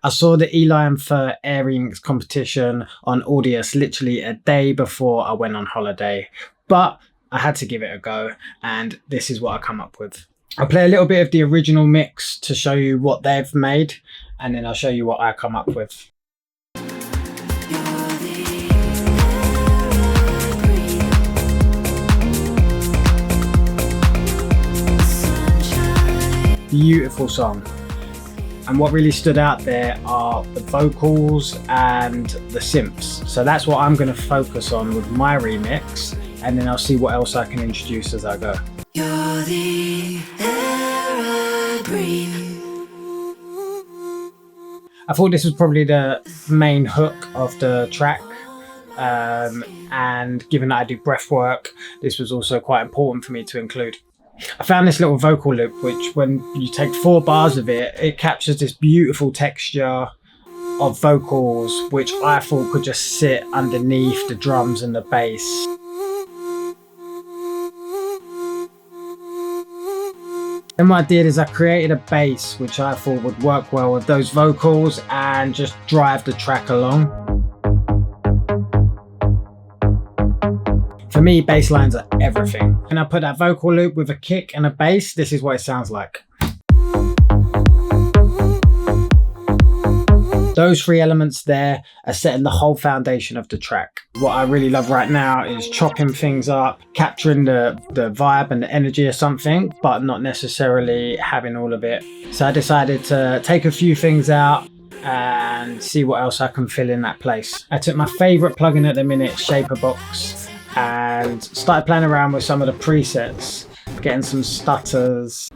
I saw the Eli Fur Air Remix competition on Audius literally a day before I went on holiday, but I had to give it a go, and this is what I come up with. I'll play a little bit of the original mix to show you what they've made, and then I'll show you what I come up with. Beautiful song. And what really stood out there are the vocals and the synths. So that's what I'm going to focus on with my remix, and then I'll see what else I can introduce as I go. You're the air I breathe. I thought this was probably the main hook of the track. And given that I do breath work, this was also quite important for me to include. I found this little vocal loop, which when you take 4 bars of it, it captures this beautiful texture of vocals, which I thought could just sit underneath the drums and the bass. Then what I did is I created a bass, which I thought would work well with those vocals and just drive the track along. For me, bass lines are everything. And I put that vocal loop with a kick and a bass. This is what it sounds like. Those 3 elements there are setting the whole foundation of the track. What I really love right now is chopping things up, capturing the vibe and the energy of something, but not necessarily having all of it. So I decided to take a few things out and see what else I can fill in that place. I took my favorite plugin at the minute, Shaperbox, and started playing around with some of the presets, getting some stutters.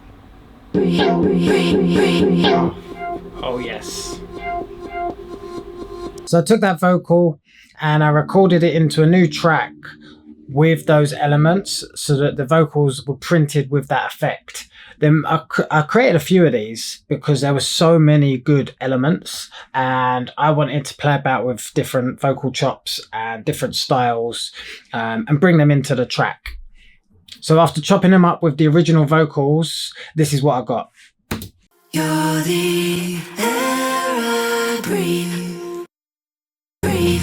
Oh yes. So I took that vocal and I recorded it into a new track with those elements so that the vocals were printed with that effect. Then I created a few of these because there were so many good elements, and I wanted to play about with different vocal chops and different styles and bring them into the track. So after chopping them up with the original vocals, this is what I got. You're the air I breathe, breathe,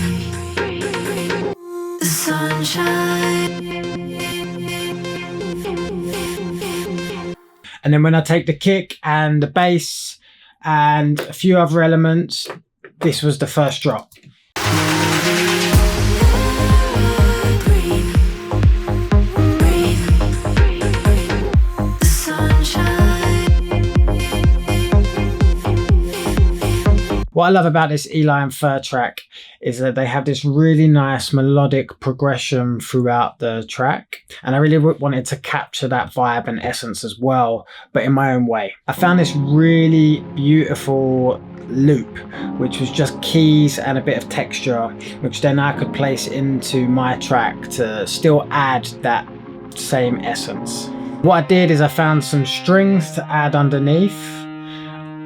the sunshine. And then when I take the kick and the bass and a few other elements, this was the first drop. What I love about this Eli Fur track is that they have this really nice melodic progression throughout the track. And I really wanted to capture that vibe and essence as well, but in my own way. I found this really beautiful loop, which was just keys and a bit of texture, which then I could place into my track to still add that same essence. What I did is I found some strings to add underneath.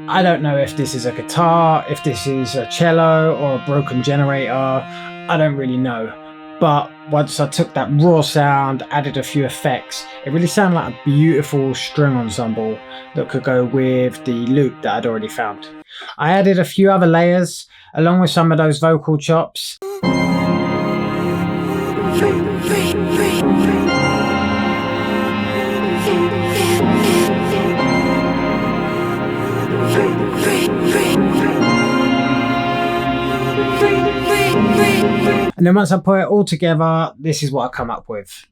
I don't know if this is a guitar, if this is a cello or a broken generator. I don't really know. But once I took that raw sound, added a few effects, it really sounded like a beautiful string ensemble that could go with the loop that I'd already found. I added a few other layers along with some of those vocal chops. And then once I put it all together, this is what I come up with.